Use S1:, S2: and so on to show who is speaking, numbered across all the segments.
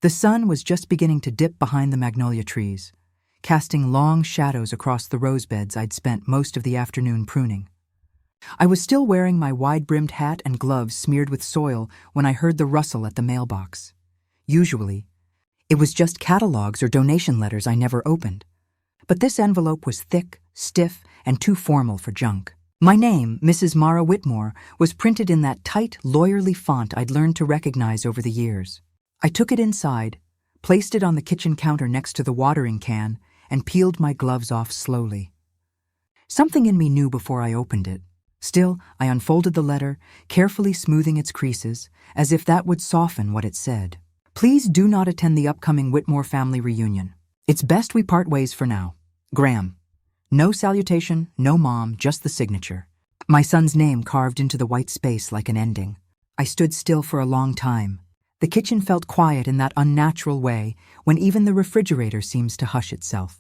S1: The sun was just beginning to dip behind the magnolia trees, casting long shadows across the rose beds I'd spent most of the afternoon pruning. I was still wearing my wide-brimmed hat and gloves smeared with soil when I heard the rustle at the mailbox. Usually, it was just catalogs or donation letters I never opened. But this envelope was thick, stiff, and too formal for junk. My name, Mrs. Mara Whitmore, was printed in that tight, lawyerly font I'd learned to recognize over the years. I took it inside, placed it on the kitchen counter next to the watering can, and peeled my gloves off slowly. Something in me knew before I opened it. Still, I unfolded the letter, carefully smoothing its creases, as if that would soften what it said. Please do not attend the upcoming Whitmore family reunion. It's best we part ways for now. Graham. No salutation, no mom, just the signature. My son's name carved into the white space like an ending. I stood still for a long time. The kitchen felt quiet in that unnatural way when even the refrigerator seems to hush itself.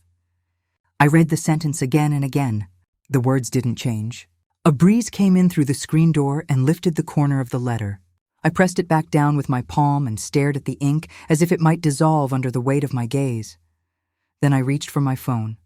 S1: I read the sentence again and again. The words didn't change. A breeze came in through the screen door and lifted the corner of the letter. I pressed it back down with my palm and stared at the ink as if it might dissolve under the weight of my gaze. Then I reached for my phone.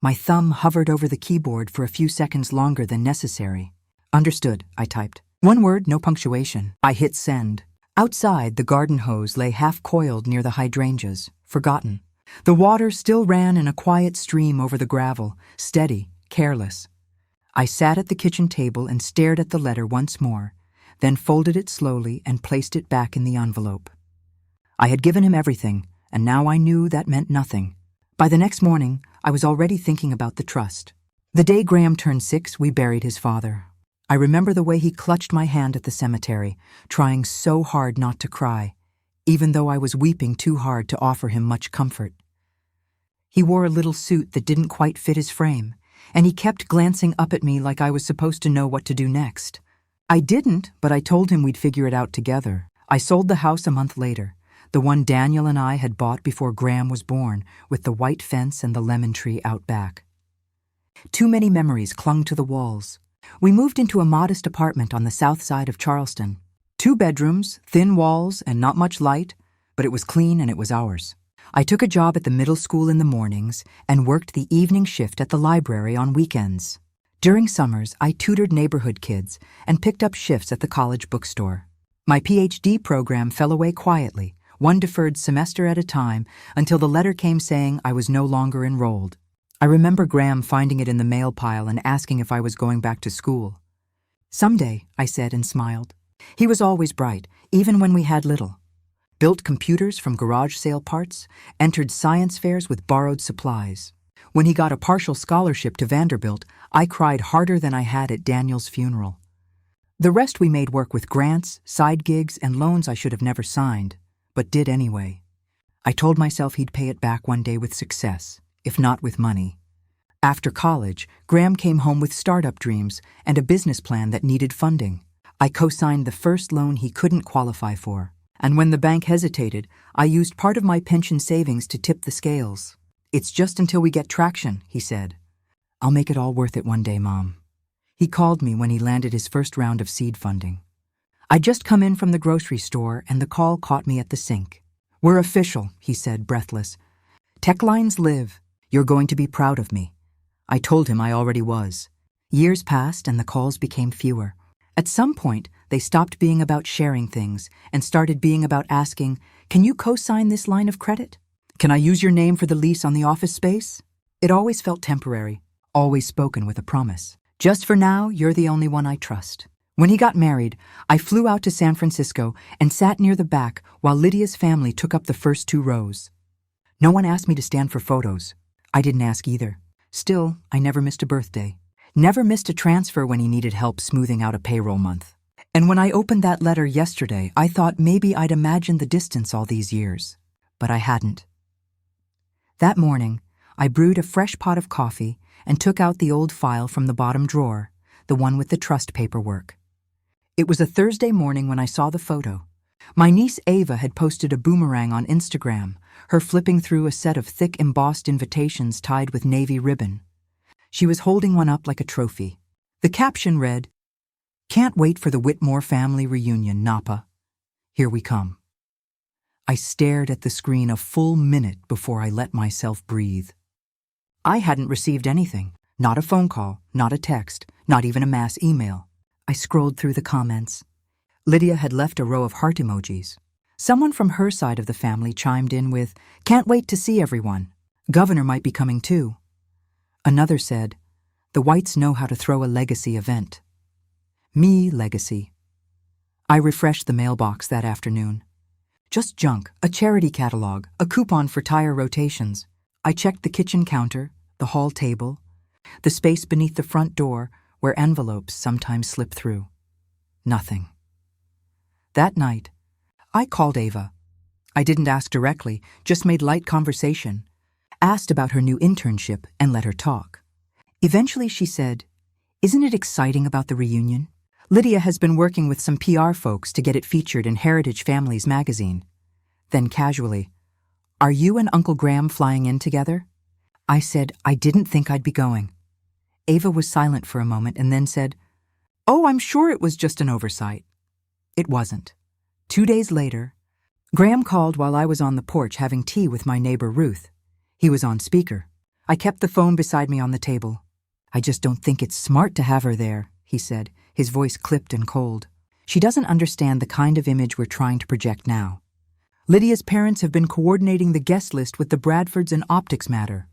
S1: My thumb hovered over the keyboard for a few seconds longer than necessary. Understood, I typed. One word, no punctuation. I hit send. Outside, the garden hose lay half-coiled near the hydrangeas, forgotten. The water still ran in a quiet stream over the gravel, steady, careless. I sat at the kitchen table and stared at the letter once more, then folded it slowly and placed it back in the envelope. I had given him everything, and now I knew that meant nothing. By the next morning, I was already thinking about the trust. The day Graham turned 6, we buried his father. I remember the way he clutched my hand at the cemetery, trying so hard not to cry, even though I was weeping too hard to offer him much comfort. He wore a little suit that didn't quite fit his frame, and he kept glancing up at me like I was supposed to know what to do next. I didn't, but I told him we'd figure it out together. I sold the house a month later, the one Daniel and I had bought before Graham was born, with the white fence and the lemon tree out back. Too many memories clung to the walls. We moved into a modest apartment on the south side of Charleston. 2 bedrooms, thin walls, and not much light, but it was clean and it was ours. I took a job at the middle school in the mornings and worked the evening shift at the library on weekends. During summers, I tutored neighborhood kids and picked up shifts at the college bookstore. My PhD program fell away quietly, one deferred semester at a time, until the letter came saying I was no longer enrolled. I remember Graham finding it in the mail pile and asking if I was going back to school. Someday, I said and smiled. He was always bright, even when we had little. Built computers from garage sale parts, entered science fairs with borrowed supplies. When he got a partial scholarship to Vanderbilt, I cried harder than I had at Daniel's funeral. The rest we made work with grants, side gigs, and loans I should have never signed, but did anyway. I told myself he'd pay it back one day with success, if not with money. After college, Graham came home with startup dreams and a business plan that needed funding. I co-signed the first loan he couldn't qualify for, and when the bank hesitated, I used part of my pension savings to tip the scales. It's just until we get traction, he said. I'll make it all worth it one day, Mom. He called me when he landed his first round of seed funding. I'd just come in from the grocery store and the call caught me at the sink. We're official, he said, breathless. Techlines live. You're going to be proud of me. I told him I already was. Years passed and the calls became fewer. At some point, they stopped being about sharing things and started being about asking, can you co-sign this line of credit? Can I use your name for the lease on the office space? It always felt temporary, always spoken with a promise. Just for now, you're the only one I trust. When he got married, I flew out to San Francisco and sat near the back while Lydia's family took up the first 2 rows. No one asked me to stand for photos. I didn't ask either. Still, I never missed a birthday. Never missed a transfer when he needed help smoothing out a payroll month. And when I opened that letter yesterday, I thought maybe I'd imagined the distance all these years. But I hadn't. That morning, I brewed a fresh pot of coffee and took out the old file from the bottom drawer, the one with the trust paperwork. It was a Thursday morning when I saw the photo. My niece Ava had posted a boomerang on Instagram, her flipping through a set of thick embossed invitations tied with navy ribbon. She was holding one up like a trophy. The caption read, "Can't wait for the Whitmore family reunion, Napa. Here we come." I stared at the screen a full minute before I let myself breathe. I hadn't received anything. Not a phone call, not a text, not even a mass email. I scrolled through the comments. Lydia had left a row of heart emojis. Someone from her side of the family chimed in with, "Can't wait to see everyone. Governor might be coming too." Another said, "The Whites know how to throw a legacy event." Me legacy. I refreshed the mailbox that afternoon. Just junk, a charity catalog, a coupon for tire rotations. I checked the kitchen counter, the hall table, the space beneath the front door where envelopes sometimes slip through. Nothing. That night, I called Ava. I didn't ask directly, just made light conversation, asked about her new internship and let her talk. Eventually she said, "Isn't it exciting about the reunion? Lydia has been working with some PR folks to get it featured in Heritage Families magazine." Then casually, "Are you and Uncle Graham flying in together?" I said I didn't think I'd be going. Ava was silent for a moment and then said, "Oh, I'm sure it was just an oversight." It wasn't. 2 days later, Graham called while I was on the porch having tea with my neighbor Ruth. He was on speaker. I kept the phone beside me on the table. "I just don't think it's smart to have her there," he said, his voice clipped and cold. "She doesn't understand the kind of image we're trying to project now. Lydia's parents have been coordinating the guest list with the Bradfords and Optics Matter."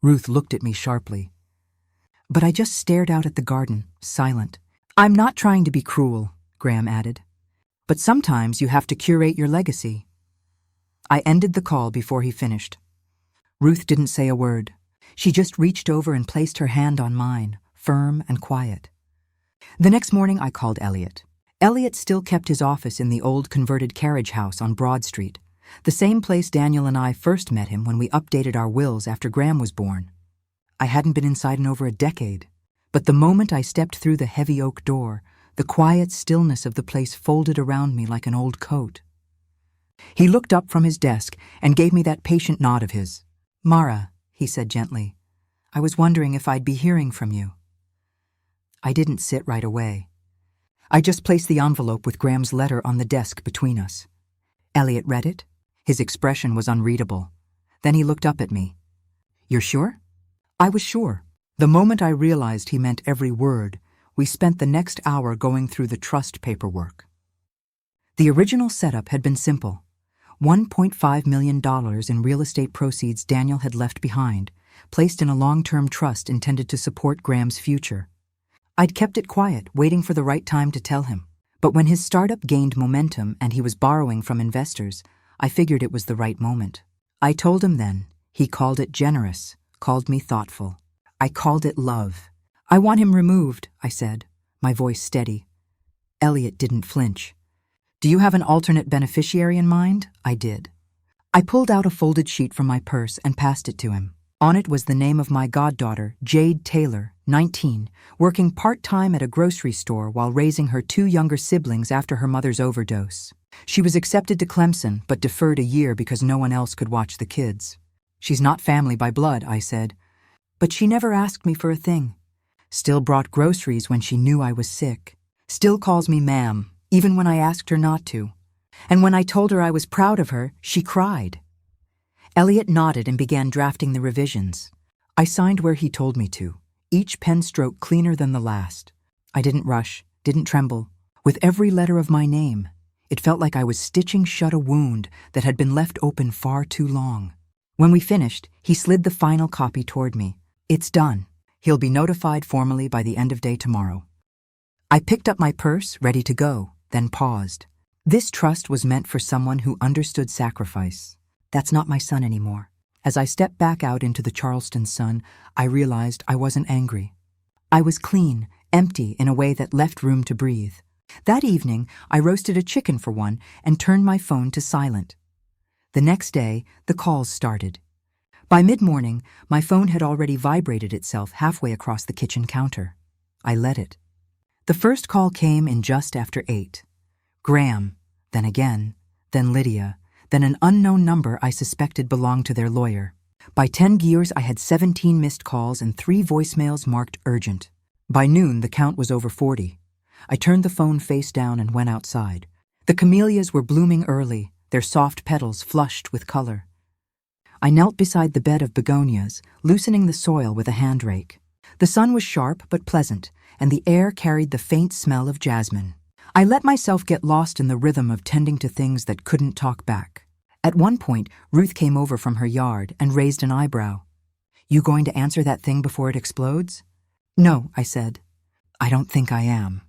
S1: Ruth looked at me sharply. But I just stared out at the garden, silent. "I'm not trying to be cruel," Graham added. "But sometimes you have to curate your legacy." I ended the call before he finished. Ruth didn't say a word. She just reached over and placed her hand on mine, firm and quiet. The next morning I called Elliot. Elliot still kept his office in the old converted carriage house on Broad Street, the same place Daniel and I first met him when we updated our wills after Graham was born. I hadn't been inside in over a decade, but the moment I stepped through the heavy oak door, the quiet stillness of the place folded around me like an old coat. He looked up from his desk and gave me that patient nod of his. "Mara," he said gently, "I was wondering if I'd be hearing from you." I didn't sit right away. I just placed the envelope with Graham's letter on the desk between us. Elliot read it. His expression was unreadable. Then he looked up at me. "You're sure?" I was sure. The moment I realized he meant every word, we spent the next hour going through the trust paperwork. The original setup had been simple. $1.5 million in real estate proceeds Daniel had left behind, placed in a long-term trust intended to support Graham's future. I'd kept it quiet, waiting for the right time to tell him. But when his startup gained momentum and he was borrowing from investors, I figured it was the right moment. I told him then. He called it generous, called me thoughtful. I called it love. "I want him removed," I said, my voice steady. Elliot didn't flinch. "Do you have an alternate beneficiary in mind?" I did. I pulled out a folded sheet from my purse and passed it to him. On it was the name of my goddaughter, Jade Taylor, 19, working part-time at a grocery store while raising her 2 younger siblings after her mother's overdose. She was accepted to Clemson, but deferred a year because no one else could watch the kids. "She's not family by blood," I said. "But she never asked me for a thing. Still brought groceries when she knew I was sick. Still calls me ma'am, even when I asked her not to. And when I told her I was proud of her, she cried." Elliot nodded and began drafting the revisions. I signed where he told me to, each pen stroke cleaner than the last. I didn't rush, didn't tremble. With every letter of my name, it felt like I was stitching shut a wound that had been left open far too long. When we finished, he slid the final copy toward me. "It's done. He'll be notified formally by the end of day tomorrow." I picked up my purse, ready to go, then paused. This trust was meant for someone who understood sacrifice. That's not my son anymore. As I stepped back out into the Charleston sun, I realized I wasn't angry. I was clean, empty in a way that left room to breathe. That evening, I roasted a chicken for one and turned my phone to silent. The next day, the calls started. By mid-morning, my phone had already vibrated itself halfway across the kitchen counter. I let it. The first call came in just after 8. Graham, then again, then Lydia, then an unknown number I suspected belonged to their lawyer. By 10 gears, I had 17 missed calls and 3 voicemails marked urgent. By noon, the count was over 40. I turned the phone face down and went outside. The camellias were blooming early, their soft petals flushed with color. I knelt beside the bed of begonias, loosening the soil with a hand rake. The sun was sharp but pleasant, and the air carried the faint smell of jasmine. I let myself get lost in the rhythm of tending to things that couldn't talk back. At one point, Ruth came over from her yard and raised an eyebrow. "You going to answer that thing before it explodes?" "No," I said. "I don't think I am."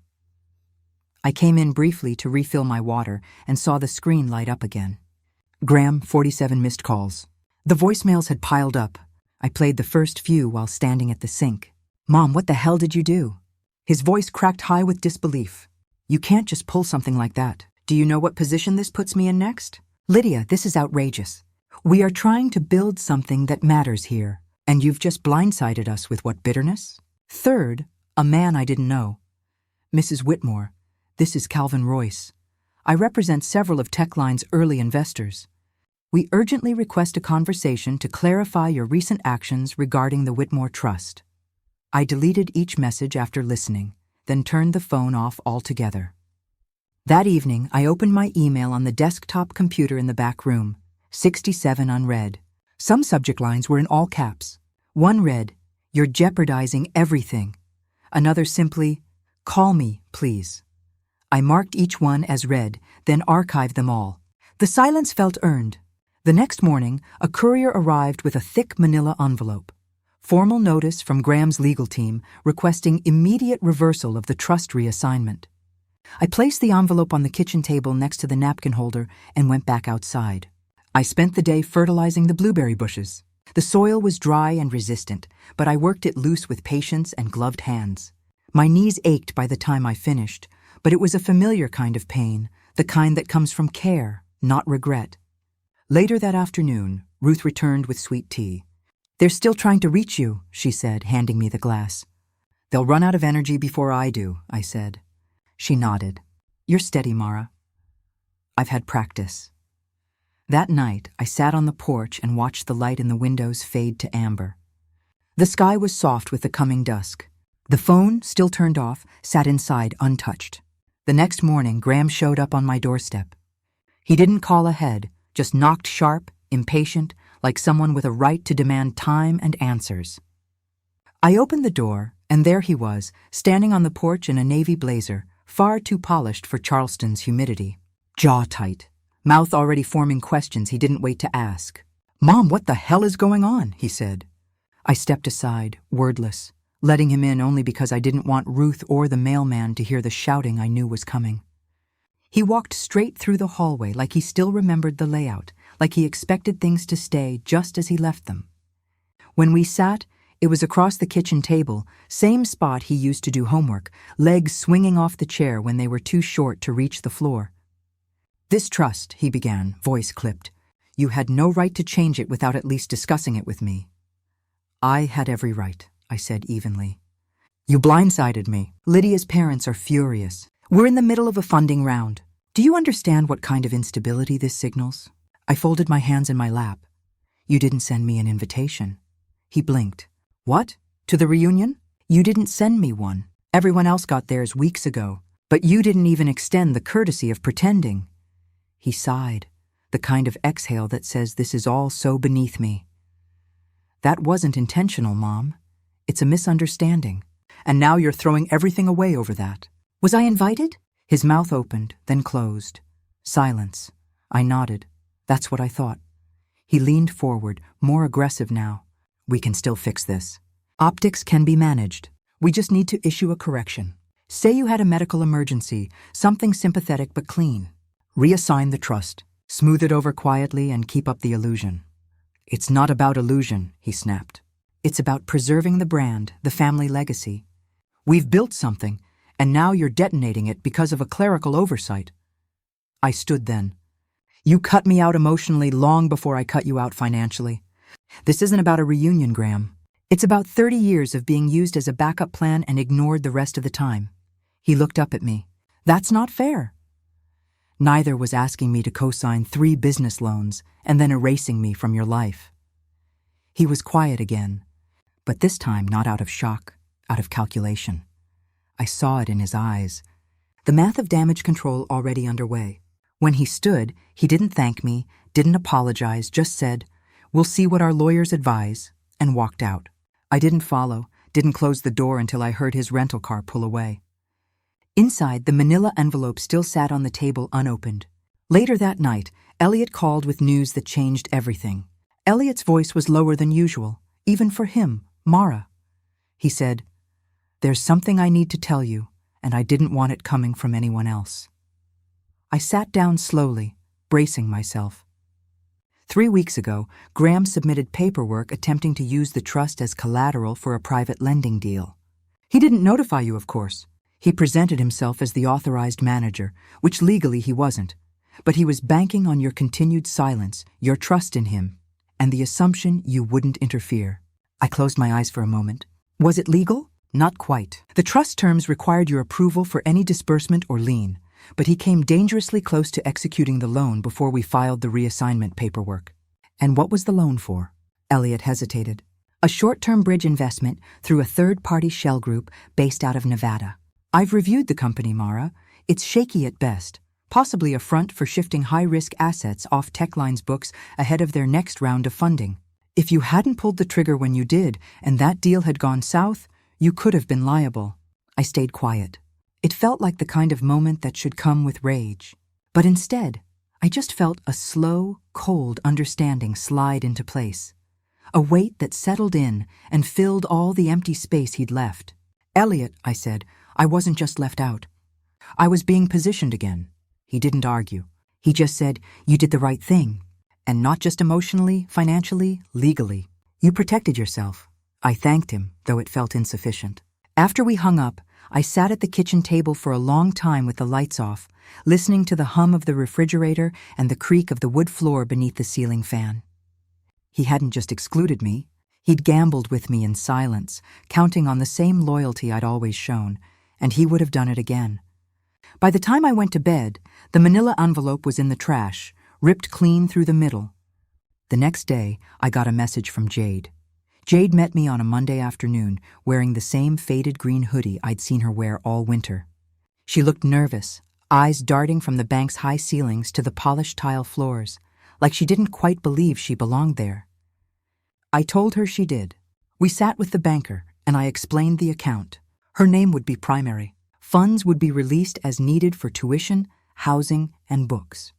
S1: I came in briefly to refill my water and saw the screen light up again. "Graham, 47 missed calls." The voicemails had piled up. I played the first few while standing at the sink. "Mom, what the hell did you do?" His voice cracked high with disbelief. "You can't just pull something like that. Do you know what position this puts me in next?" "Lydia, this is outrageous. We are trying to build something that matters here, and you've just blindsided us with what bitterness?" Third, a man I didn't know. "Mrs. Whitmore, this is Calvin Royce. I represent several of TechLine's early investors. We urgently request a conversation to clarify your recent actions regarding the Whitmore Trust." I deleted each message after listening, then turned the phone off altogether. That evening, I opened my email on the desktop computer in the back room, 67 unread. Some subject lines were in all caps. One read, "You're jeopardizing everything." Another simply, "Call me, please." I marked each one as read, then archived them all. The silence felt earned. The next morning, a courier arrived with a thick manila envelope. Formal notice from Graham's legal team requesting immediate reversal of the trust reassignment. I placed the envelope on the kitchen table next to the napkin holder and went back outside. I spent the day fertilizing the blueberry bushes. The soil was dry and resistant, but I worked it loose with patience and gloved hands. My knees ached by the time I finished, but it was a familiar kind of pain, the kind that comes from care, not regret. Later that afternoon, Ruth returned with sweet tea. "They're still trying to reach you," she said, handing me the glass. "They'll run out of energy before I do," I said. She nodded. "You're steady, Mara." "I've had practice." That night, I sat on the porch and watched the light in the windows fade to amber. The sky was soft with the coming dusk. The phone, still turned off, sat inside untouched. The next morning, Graham showed up on my doorstep. He didn't call ahead, just knocked sharp, impatient, like someone with a right to demand time and answers. I opened the door, and there he was, standing on the porch in a navy blazer, far too polished for Charleston's humidity. Jaw tight, mouth already forming questions he didn't wait to ask. "Mom, what the hell is going on?" he said. I stepped aside, wordless, letting him in only because I didn't want Ruth or the mailman to hear the shouting I knew was coming. He walked straight through the hallway like he still remembered the layout, like he expected things to stay just as he left them. When we sat, it was across the kitchen table, same spot he used to do homework, legs swinging off the chair when they were too short to reach the floor. "This trust," he began, voice clipped. "You had no right to change it without at least discussing it with me." "I had every right," I said evenly. "You blindsided me. Lydia's parents are furious. We're in the middle of a funding round. Do you understand what kind of instability this signals?" I folded my hands in my lap. "You didn't send me an invitation." He blinked. "What? To the reunion? You didn't send me one. Everyone else got theirs weeks ago, but you didn't even extend the courtesy of pretending." He sighed, the kind of exhale that says this is all so beneath me. "That wasn't intentional, Mom. It's a misunderstanding. And now you're throwing everything away over that." "Was I invited?" His mouth opened, then closed. Silence. I nodded. "That's what I thought." He leaned forward, more aggressive now. "We can still fix this. Optics can be managed. We just need to issue a correction. Say you had a medical emergency, something sympathetic but clean. Reassign the trust, smooth it over quietly, and keep up the illusion." "It's not about illusion," he snapped. "It's about preserving the brand, the family legacy. We've built something, and now you're detonating it because of a clerical oversight." I stood then. "You cut me out emotionally long before I cut you out financially. This isn't about a reunion, Graham. It's about 30 years of being used as a backup plan and ignored the rest of the time." He looked up at me. "That's not fair." Neither was asking me to co-sign 3 business loans and then erasing me from your life. He was quiet again, but this time not out of shock, out of calculation. I saw it in his eyes. The math of damage control already underway. When he stood, he didn't thank me, didn't apologize, just said, "We'll see what our lawyers advise," and walked out. I didn't follow, didn't close the door until I heard his rental car pull away. Inside, the manila envelope still sat on the table unopened. Later that night, Elliot called with news that changed everything. Elliot's voice was lower than usual, even for him, Mara. He said, "There's something I need to tell you, and I didn't want it coming from anyone else." I sat down slowly, bracing myself. 3 weeks ago, Graham submitted paperwork attempting to use the trust as collateral for a private lending deal. He didn't notify you, of course. He presented himself as the authorized manager, which legally he wasn't. But he was banking on your continued silence, your trust in him, and the assumption you wouldn't interfere. I closed my eyes for a moment. Was it legal? Not quite. The trust terms required your approval for any disbursement or lien, but he came dangerously close to executing the loan before we filed the reassignment paperwork. And what was the loan for? Elliot hesitated. A short-term bridge investment through a third-party shell group based out of Nevada. I've reviewed the company, Mara. It's shaky at best, possibly a front for shifting high-risk assets off Techline's books ahead of their next round of funding. If you hadn't pulled the trigger when you did, and that deal had gone south, you could have been liable. I stayed quiet. It felt like the kind of moment that should come with rage. But instead, I just felt a slow, cold understanding slide into place. A weight that settled in and filled all the empty space he'd left. "Elliot," I said, "I wasn't just left out. I was being positioned again." He didn't argue. He just said, "You did the right thing. And not just emotionally, financially, legally. You protected yourself." I thanked him, though it felt insufficient. After we hung up, I sat at the kitchen table for a long time with the lights off, listening to the hum of the refrigerator and the creak of the wood floor beneath the ceiling fan. He hadn't just excluded me. He'd gambled with me in silence, counting on the same loyalty I'd always shown, and he would have done it again. By the time I went to bed, the manila envelope was in the trash, ripped clean through the middle. The next day, I got a message from Jade. Jade met me on a Monday afternoon, wearing the same faded green hoodie I'd seen her wear all winter. She looked nervous, eyes darting from the bank's high ceilings to the polished tile floors, like she didn't quite believe she belonged there. I told her she did. We sat with the banker, and I explained the account. Her name would be primary. Funds would be released as needed for tuition, housing, and books.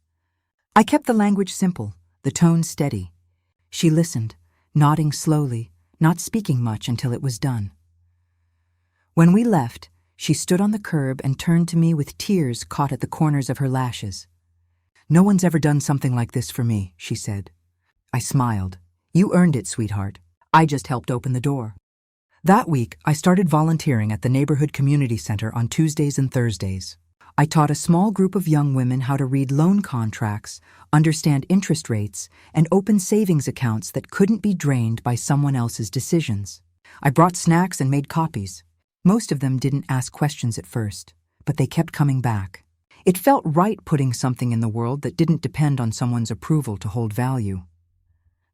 S1: I kept the language simple, the tone steady. She listened, nodding slowly, not speaking much until it was done. When we left, she stood on the curb and turned to me with tears caught at the corners of her lashes. "No one's ever done something like this for me," she said. I smiled. "You earned it, sweetheart. I just helped open the door." That week, I started volunteering at the neighborhood community center on Tuesdays and Thursdays. I taught a small group of young women how to read loan contracts, understand interest rates, and open savings accounts that couldn't be drained by someone else's decisions. I brought snacks and made copies. Most of them didn't ask questions at first, but they kept coming back. It felt right putting something in the world that didn't depend on someone's approval to hold value.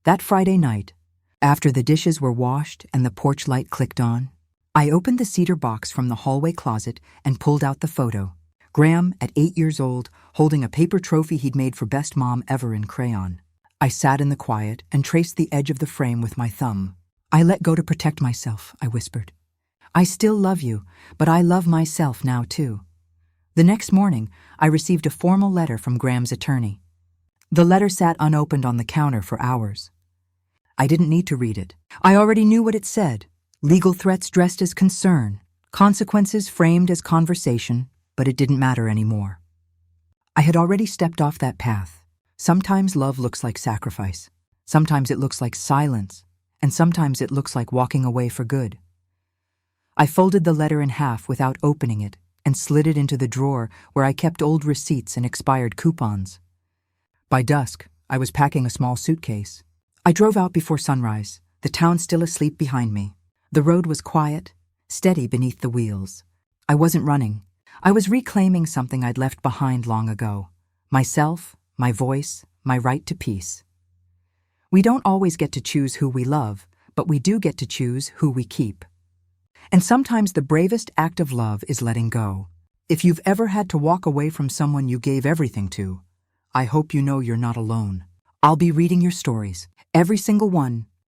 S1: That Friday night, after the dishes were washed and the porch light clicked on, I opened the cedar box from the hallway closet and pulled out the photo. Graham, at 8 years old, holding a paper trophy he'd made for best mom ever in crayon. I sat in the quiet and traced the edge of the frame with my thumb. "I let go to protect myself," I whispered. "I still love you, but I love myself now too." The next morning, I received a formal letter from Graham's attorney. The letter sat unopened on the counter for hours. I didn't need to read it. I already knew what it said. Legal threats dressed as concern, consequences framed as conversation, but it didn't matter anymore. I had already stepped off that path. Sometimes love looks like sacrifice. Sometimes it looks like silence. And sometimes it looks like walking away for good. I folded the letter in half without opening it and slid it into the drawer where I kept old receipts and expired coupons. By dusk, I was packing a small suitcase. I drove out before sunrise, the town still asleep behind me. The road was quiet, steady beneath the wheels. I wasn't running. I was reclaiming something I'd left behind long ago. Myself, my voice, my right to peace. We don't always get to choose who we love, but we do get to choose who we keep. And sometimes the bravest act of love is letting go. If you've ever had to walk away from someone you gave everything to, I hope you know you're not alone. I'll be reading your stories, every single one,